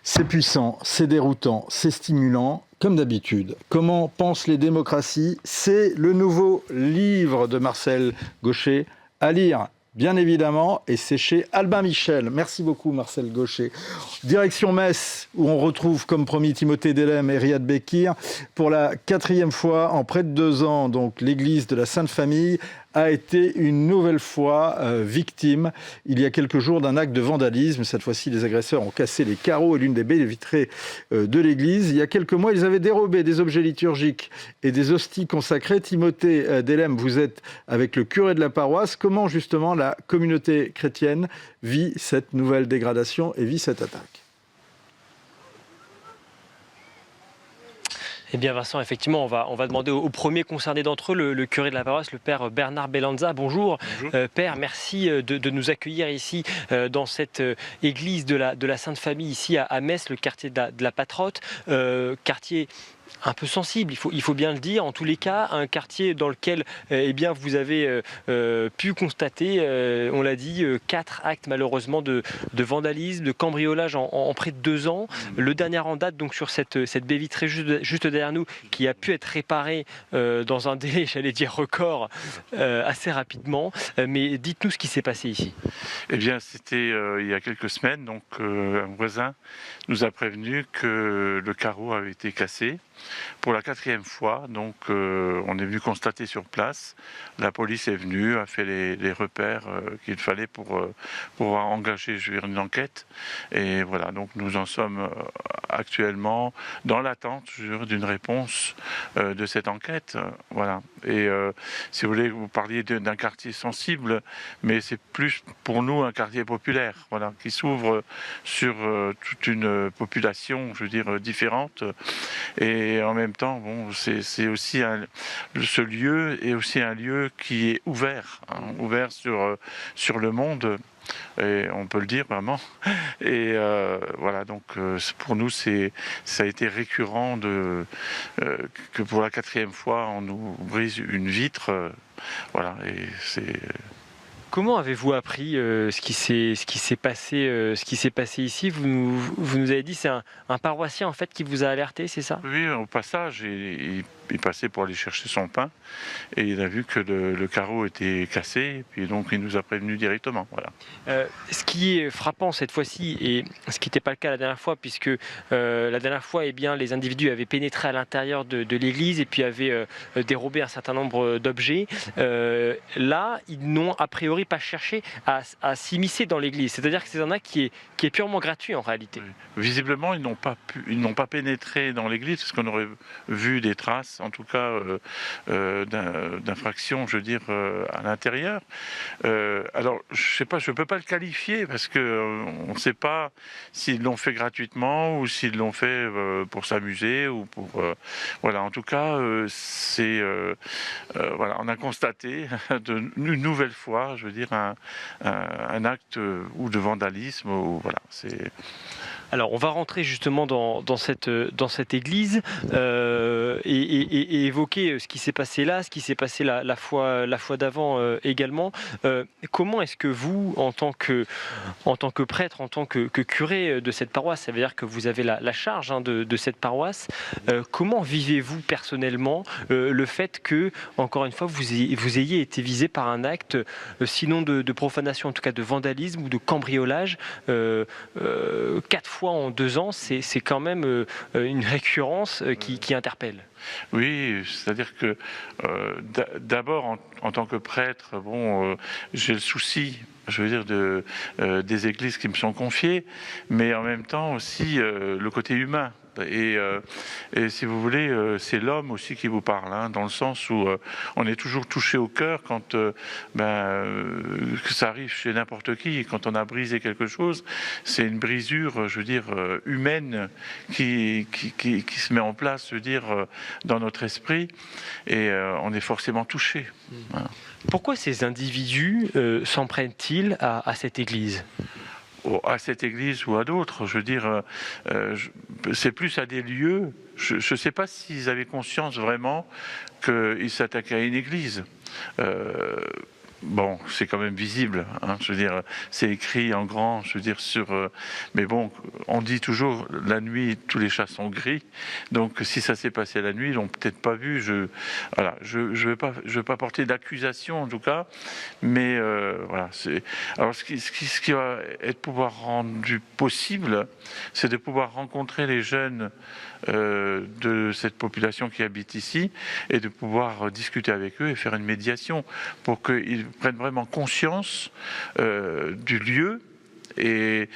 C'est puissant, c'est déroutant, c'est stimulant, comme d'habitude. Comment pensent les démocraties ? C'est le nouveau livre de Marcel Gauchet à lire, bien évidemment, et c'est chez Albin Michel. Merci beaucoup Marcel Gauchet. Direction Metz, où on retrouve, comme promis, Timothée Delem et Riyad Bekir. Pour la 4e fois en près de 2 ans, donc l'église de la Sainte Famille a été une nouvelle fois victime, il y a quelques jours, d'un acte de vandalisme. Cette fois-ci, les agresseurs ont cassé les carreaux et l'une des baies vitrées de l'église. Il y a quelques mois, ils avaient dérobé des objets liturgiques et des hosties consacrées. Timothée Delem, vous êtes avec le curé de la paroisse. Comment, justement, la communauté chrétienne vit cette nouvelle dégradation et vit cette attaque ? Eh bien Vincent, effectivement, on va demander au premier concerné d'entre eux, le curé de la paroisse, le père Bernard Bellanza. Bonjour. Père, merci de nous accueillir ici dans cette église de la Sainte Famille, ici à Metz, le quartier de la Patrotte, quartier un peu sensible, il faut bien le dire. En tous les cas, un quartier dans lequel eh bien, vous avez pu constater, on l'a dit, 4 actes malheureusement de vandalisme, de cambriolage en près de 2 ans. Le dernier en date donc sur cette baie vitrée juste derrière nous, qui a pu être réparée dans un délai, j'allais dire record, assez rapidement. Mais dites-nous ce qui s'est passé ici. Eh bien, c'était il y a quelques semaines. Donc, un voisin nous a prévenu que le carreau avait été cassé. pour la 4e fois. Donc on est venu constater sur place. La police est venue, a fait les repères qu'il fallait pour pouvoir engager, je veux dire, une enquête. Et voilà, donc nous en sommes actuellement dans l'attente d'une réponse de cette enquête. Voilà. Et si vous voulez, vous parliez d'un quartier sensible, mais c'est plus pour nous un quartier populaire, voilà, qui s'ouvre sur toute une population, je veux dire, différente. Et en même temps, bon, c'est aussi ce lieu est aussi un lieu qui est ouvert, ouvert sur le monde. Et on peut le dire vraiment. Et voilà, donc pour nous, ça a été récurrent que pour la 4e fois, on nous brise une vitre. Voilà, et c'est... Comment avez-vous appris ce qui s'est passé ici? Vous nous avez dit c'est un paroissien en fait qui vous a alerté, c'est ça? Oui, au passage, il passait pour aller chercher son pain et il a vu que le carreau était cassé, et puis donc il nous a prévenu directement. Voilà. Ce qui est frappant cette fois-ci, et ce qui n'était pas le cas la dernière fois, puisque la dernière fois, eh bien, les individus avaient pénétré à l'intérieur de l'église et puis avaient dérobé un certain nombre d'objets. Là, ils n'ont a priori pas cherché à s'immiscer dans l'église. C'est-à-dire que c'est un acte qui est purement gratuit en réalité. Oui. Visiblement, ils n'ont pas pénétré dans l'église, parce qu'on aurait vu des traces, en tout cas d'infraction, je veux dire, à l'intérieur. Alors, je sais pas, je peux pas le qualifier parce que on ne sait pas s'ils l'ont fait gratuitement ou s'ils l'ont fait pour s'amuser ou pour voilà. En tout cas, voilà, on a constaté une nouvelle fois, je veux dire, un acte ou de vandalisme ou voilà. C'est... Alors, on va rentrer justement dans cette église et évoquer ce qui s'est passé là, ce qui s'est passé la fois d'avant également. Comment est-ce que vous, en tant que prêtre, en tant que curé de cette paroisse, ça veut dire que vous avez la charge de cette paroisse, comment vivez-vous personnellement le fait que, encore une fois, vous ayez été visé par un acte, sinon de profanation, en tout cas de vandalisme ou de cambriolage, 4 fois en 2 ans, c'est quand même une récurrence qui interpelle. Oui, c'est-à-dire que d'abord, en tant que prêtre, bon, j'ai le souci, je veux dire, des églises qui me sont confiées, mais en même temps aussi le côté humain. Et si vous voulez, c'est l'homme aussi qui vous parle, hein, dans le sens où on est toujours touché au cœur quand que ça arrive chez n'importe qui. Quand on a brisé quelque chose, c'est une brisure, je veux dire, humaine qui se met en place, je veux dire, dans notre esprit, et on est forcément touché. Voilà. Pourquoi ces individus s'en prennent-ils à cette église ? À cette église ou à d'autres, je veux dire, c'est plus à des lieux. Je ne sais pas s'ils avaient conscience vraiment qu'ils s'attaquaient à une église. Bon, c'est quand même visible, hein, je veux dire, c'est écrit en grand, je veux dire, mais bon, on dit toujours, la nuit, tous les chats sont gris, donc si ça s'est passé la nuit, ils l'ont peut-être pas vu, voilà, je veux pas porter d'accusation, en tout cas, mais voilà, alors ce qui va être pouvoir rendu possible, c'est de pouvoir rencontrer les jeunes de cette population qui habite ici, et de pouvoir discuter avec eux et faire une médiation, pour qu'ils prennent vraiment conscience du lieu, et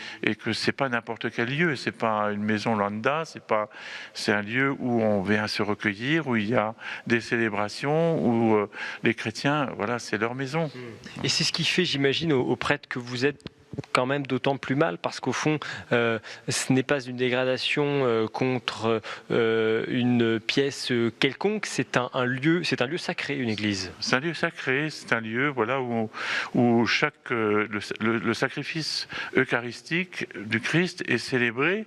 que c'est pas n'importe quel lieu, c'est pas une maison lambda, c'est un lieu où on vient se recueillir, où il y a des célébrations, où les chrétiens, voilà, c'est leur maison. Et c'est ce qui fait, j'imagine, aux prêtres que vous êtes quand même d'autant plus mal, parce qu'au fond, ce n'est pas une dégradation contre une pièce quelconque, c'est un lieu sacré, une église. C'est un lieu sacré, c'est un lieu, voilà, où le sacrifice eucharistique du Christ est célébré,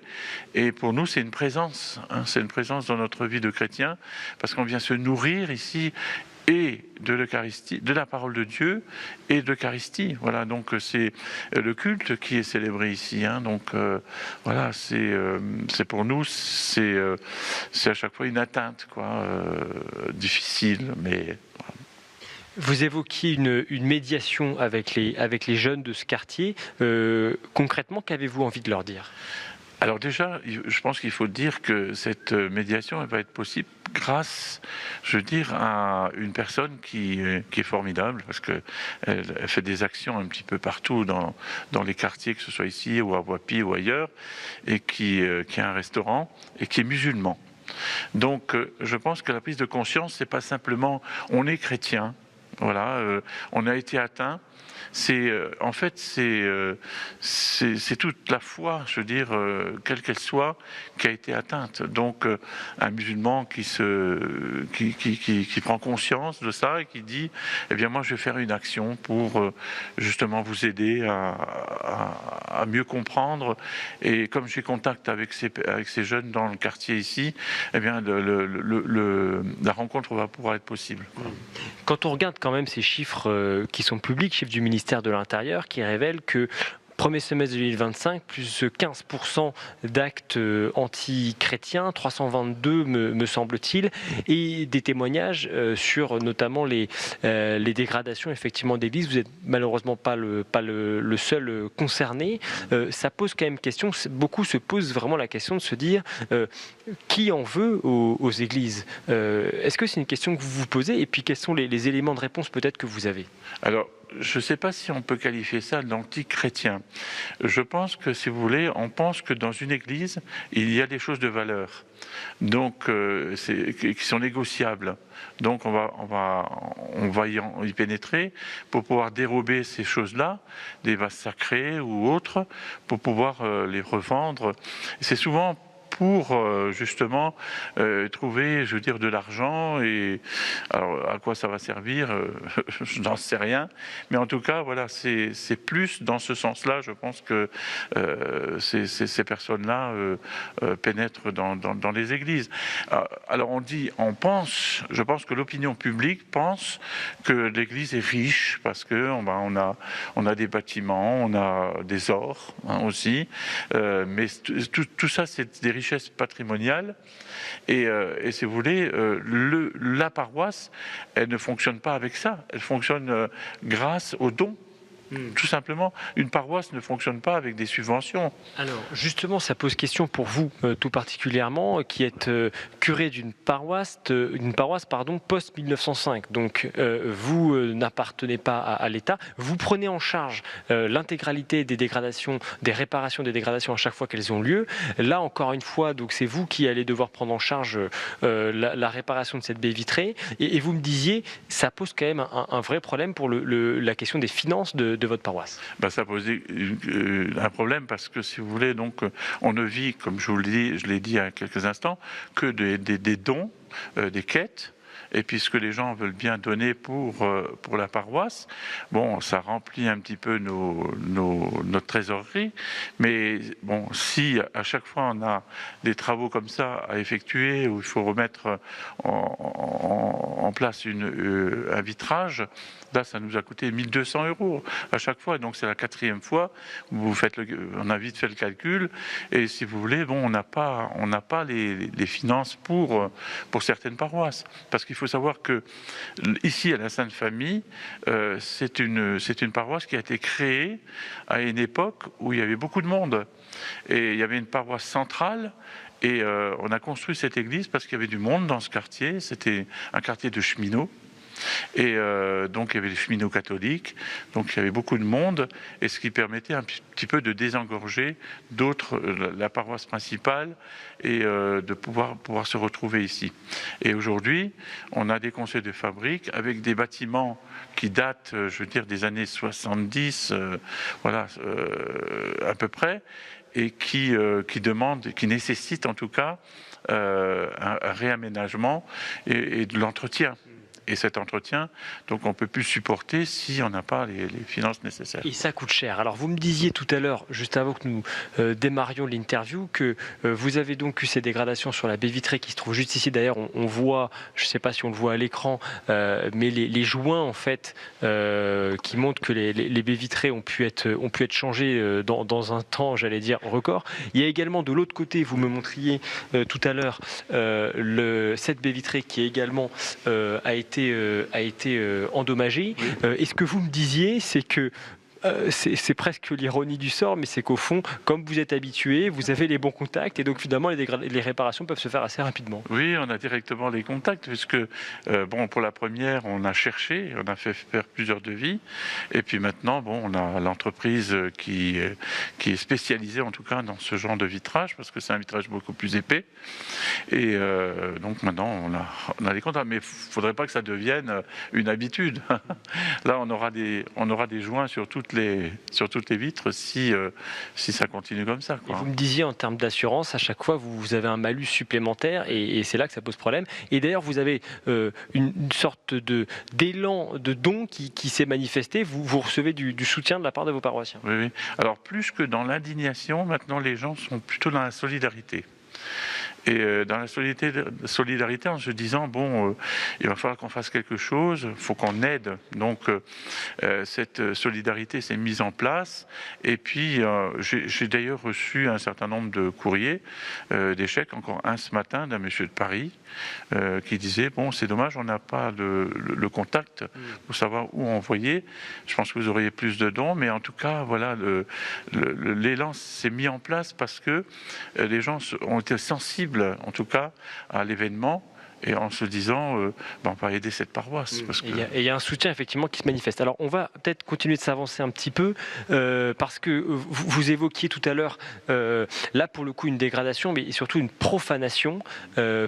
et pour nous c'est une présence, hein, c'est une présence dans notre vie de chrétien, parce qu'on vient se nourrir ici et de l'Eucharistie, de la parole de Dieu et de l'Eucharistie. Voilà, donc c'est le culte qui est célébré ici. Hein, donc voilà, c'est pour nous, c'est à chaque fois une atteinte, quoi, difficile, mais. Voilà. Vous évoquiez une médiation avec les jeunes de ce quartier. Concrètement, qu'avez-vous envie de leur dire ? Alors déjà, je pense qu'il faut dire que cette médiation elle va être possible grâce, je veux dire, à une personne qui est formidable, parce qu'elle fait des actions un petit peu partout dans les quartiers, que ce soit ici ou à Voipy ou ailleurs, et qui a un restaurant et qui est musulman. Donc je pense que la prise de conscience, c'est pas simplement on est chrétien, voilà, on a été atteint. En fait, c'est toute la foi, je veux dire, quelle qu'elle soit, qui a été atteinte. Donc, un musulman qui prend conscience de ça et qui dit, eh bien, moi, je vais faire une action pour justement vous aider à mieux comprendre. Et comme j'ai contact avec ces jeunes dans le quartier ici, eh bien, la rencontre va pouvoir être possible. Quand on regarde quand même ces chiffres qui sont publics, chiffres du ministère de l'Intérieur, qui révèlent que premier semestre 2025, plus 15% d'actes anti-chrétiens, 322 me semble-t-il, et des témoignages sur notamment les dégradations effectivement d'églises. Vous n'êtes malheureusement pas le seul concerné. Ça pose quand même question, beaucoup se posent vraiment la question de se dire qui en veut aux églises. Est-ce que c'est une question que vous vous posez? Et puis quels sont les éléments de réponse peut-être que vous avez? Alors, je ne sais pas si on peut qualifier ça d'anti-chrétien. Je pense que, si vous voulez, on pense que dans une église, il y a des choses de valeur, donc qui sont négociables. Donc on va y pénétrer pour pouvoir dérober ces choses-là, des vases sacrés ou autres, pour pouvoir les revendre. C'est souvent pour justement trouver, je veux dire, de l'argent. Et alors, à quoi ça va servir, je n'en sais rien. Mais en tout cas, voilà, c'est plus dans ce sens-là, je pense que ces personnes-là pénètrent dans les églises. Alors on pense, je pense que l'opinion publique pense que l'Église est riche parce que on a des bâtiments, on a des ors aussi, mais tout ça, c'est des richesses patrimoniales. Et si vous voulez, la paroisse, elle ne fonctionne pas avec ça. Elle fonctionne grâce aux dons. Tout simplement, une paroisse ne fonctionne pas avec des subventions. Alors, justement, ça pose question pour vous, tout particulièrement, qui êtes curé d'une paroisse, post-1905. Donc, vous n'appartenez pas à l'État. Vous prenez en charge l'intégralité des dégradations, des réparations des dégradations à chaque fois qu'elles ont lieu. Là, encore une fois, donc c'est vous qui allez devoir prendre en charge la réparation de cette baie vitrée. Et vous me disiez, ça pose quand même un vrai problème pour la question des finances de votre paroisse. Ça pose un problème parce que, si vous voulez, donc, on ne vit, comme je l'ai dit il y a quelques instants, que des dons, des quêtes. Et puisque les gens veulent bien donner pour la paroisse, bon, ça remplit un petit peu notre trésorerie. Mais bon, si à chaque fois on a des travaux comme ça à effectuer, où il faut remettre en place un vitrage, là, ça nous a coûté 1 200 € à chaque fois. Donc c'est la 4e fois. On a vite fait le calcul. Et si vous voulez, bon, on n'a pas les finances pour certaines paroisses, parce qu'il faut savoir que ici à la Sainte Famille, c'est une paroisse qui a été créée à une époque où il y avait beaucoup de monde, et il y avait une paroisse centrale. Et on a construit cette église parce qu'il y avait du monde dans ce quartier. C'était un quartier de cheminots. Et donc il y avait les cheminots catholiques, donc il y avait beaucoup de monde, et ce qui permettait un petit peu de désengorger la paroisse principale, et de pouvoir se retrouver ici. Et aujourd'hui, on a des conseils de fabrique avec des bâtiments qui datent, je veux dire, des années 70, à peu près, et qui nécessitent en tout cas un réaménagement et de l'entretien. Et cet entretien, donc on ne peut plus supporter si on n'a pas les finances nécessaires. Et ça coûte cher. Alors vous me disiez tout à l'heure, juste avant que nous démarrions l'interview, que vous avez donc eu ces dégradations sur la baie vitrée qui se trouve juste ici. D'ailleurs, on voit, je ne sais pas si on le voit à l'écran, mais les joints en fait qui montrent que les baies vitrées ont pu être changées dans un temps, j'allais dire, record. Il y a également de l'autre côté, vous me montriez tout à l'heure, cette baie vitrée qui également a été endommagée. Oui. Et ce que vous me disiez, c'est que C'est presque l'ironie du sort, mais c'est qu'au fond, comme vous êtes habitué, vous avez les bons contacts et donc finalement les réparations peuvent se faire assez rapidement. Oui, on a directement les contacts puisque pour la première, on a cherché, on a fait faire plusieurs devis et puis maintenant, on a l'entreprise qui est spécialisée en tout cas dans ce genre de vitrage parce que c'est un vitrage beaucoup plus épais et donc maintenant on a les contacts, mais il ne faudrait pas que ça devienne une habitude. Là, on aura des joints sur toutes les vitres si ça continue comme ça, quoi. Et vous me disiez en termes d'assurance, à chaque fois vous avez un malus supplémentaire et c'est là que ça pose problème. Et d'ailleurs vous avez une sorte d'élan de don qui s'est manifesté. Vous recevez du soutien de la part de vos paroissiens. Oui. Alors plus que dans l'indignation, maintenant les gens sont plutôt dans la solidarité. Et dans la solidarité en se disant il va falloir qu'on fasse quelque chose, il faut qu'on aide. Donc cette solidarité s'est mise en place. Et puis j'ai d'ailleurs reçu un certain nombre de courriers, des chèques, encore un ce matin d'un monsieur de Paris qui disait c'est dommage, on n'a pas le contact pour savoir où envoyer. Je pense que vous auriez plus de dons, mais en tout cas voilà, l'élan s'est mis en place parce que les gens ont été sensibles en tout cas à l'événement et en se disant on va aider cette paroisse. Il y a un soutien effectivement qui se manifeste. Alors on va peut-être continuer de s'avancer un petit peu parce que vous évoquiez tout à l'heure là pour le coup une dégradation mais surtout une profanation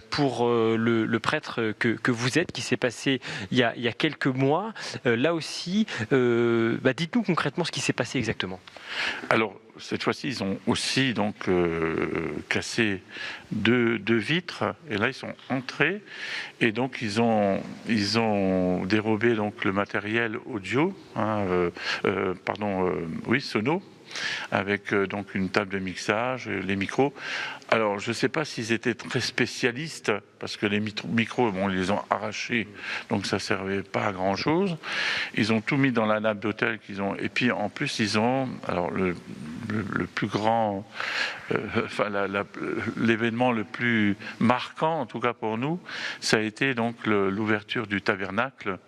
pour le prêtre que vous êtes qui s'est passé il y a quelques mois. Là aussi, dites-nous concrètement ce qui s'est passé exactement. Alors cette fois-ci, ils ont aussi cassé deux vitres et là ils sont entrés et donc ils ont dérobé le matériel audio, sono, avec une table de mixage, les micros. Alors je ne sais pas s'ils étaient très spécialistes parce que les micros, ils les ont arrachés, donc ça ne servait pas à grand chose. Ils ont tout mis dans la nappe d'hôtel et puis en plus ils ont le plus grand, l'événement le plus marquant, en tout cas pour nous, ça a été l'ouverture du tabernacle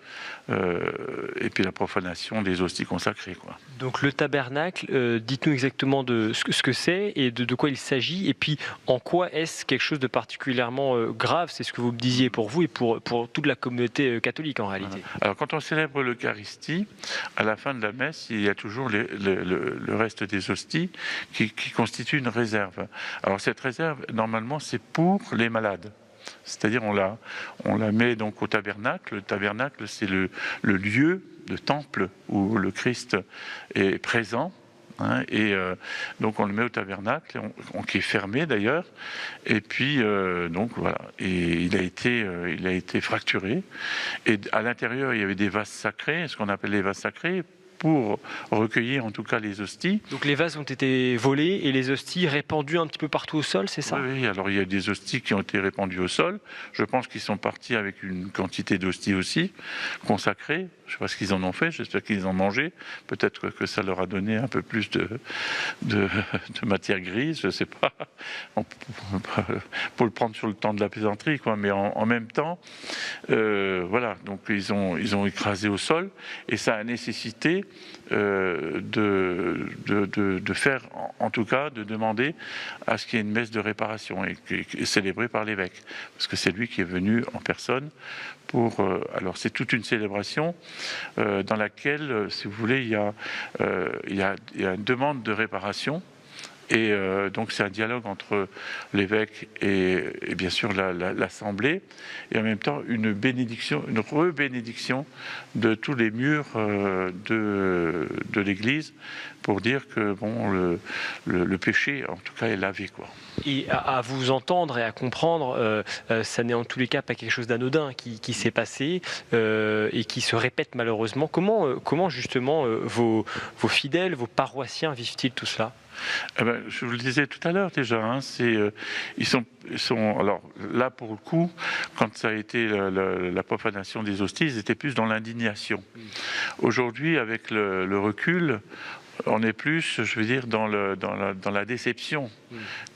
et puis la profanation des hosties consacrées, quoi. Donc le tabernacle, dites-nous exactement de ce que c'est et de quoi il s'agit, et puis en quoi est-ce quelque chose de particulièrement grave, c'est ce que vous me disiez pour vous et pour toute la communauté catholique en réalité. Alors quand on célèbre l'Eucharistie, à la fin de la messe, il y a toujours le reste des hosties qui constitue une réserve. Alors cette réserve, normalement, c'est pour les malades. C'est-à-dire on la met au tabernacle. Le tabernacle, c'est le lieu, le temple où le Christ est présent. Donc on le met au tabernacle, qui est fermé d'ailleurs. Et puis voilà. Et il a été fracturé. Et à l'intérieur, il y avait des vases sacrés, ce qu'on appelle les vases sacrés, pour recueillir en tout cas les hosties. Donc les vases ont été volés et les hosties répandues un petit peu partout au sol, c'est ça ? Oui, alors il y a des hosties qui ont été répandues au sol. Je pense qu'ils sont partis avec une quantité d'hosties aussi, consacrées. Je ne sais pas ce qu'ils en ont fait, j'espère qu'ils en ont mangé. Peut-être que ça leur a donné un peu plus de matière grise, je ne sais pas. Pour le prendre sur le temps de la plaisanterie, quoi. Mais en même temps, voilà, donc ils ont écrasé au sol et ça a nécessité de faire, en tout cas, de demander à ce qu'il y ait une messe de réparation et célébrée par l'évêque, parce que c'est lui qui est venu en personne pour. Alors c'est toute une célébration dans laquelle, si vous voulez, il y a une demande de réparation. Et donc c'est un dialogue entre l'évêque et bien sûr l'assemblée, et en même temps une rebénédiction de tous les murs de l'église pour dire que le péché en tout cas est lavé, quoi. Et à vous entendre et à comprendre, ça n'est en tous les cas pas quelque chose d'anodin qui s'est passé et qui se répète malheureusement. Comment justement vos fidèles, vos paroissiens vivent-ils tout cela ? Je vous le disais tout à l'heure déjà, ils sont alors là pour le coup, quand ça a été la profanation des hosties, ils étaient plus dans l'indignation. Aujourd'hui, avec le recul, on est plus, je veux dire, dans la déception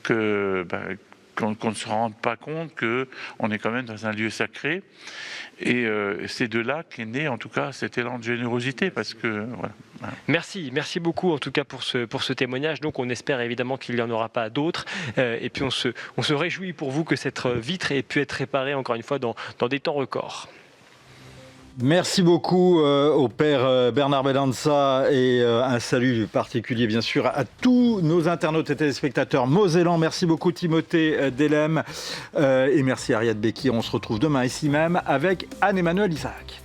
que qu'on ne se rende pas compte qu'on est quand même dans un lieu sacré. Et c'est de là qu'est né, en tout cas, cet élan de générosité, parce que voilà. Merci beaucoup en tout cas pour ce témoignage. Donc on espère évidemment qu'il n'y en aura pas d'autres. Et puis on se réjouit pour vous que cette vitre ait pu être réparée encore une fois dans des temps records. Merci beaucoup au père Bernard Belanza et un salut particulier bien sûr à tous nos internautes et téléspectateurs mosellans. Merci beaucoup Timothée Delem et merci Ariette Bekir. On se retrouve demain ici même avec Anne-Emmanuel Isaac.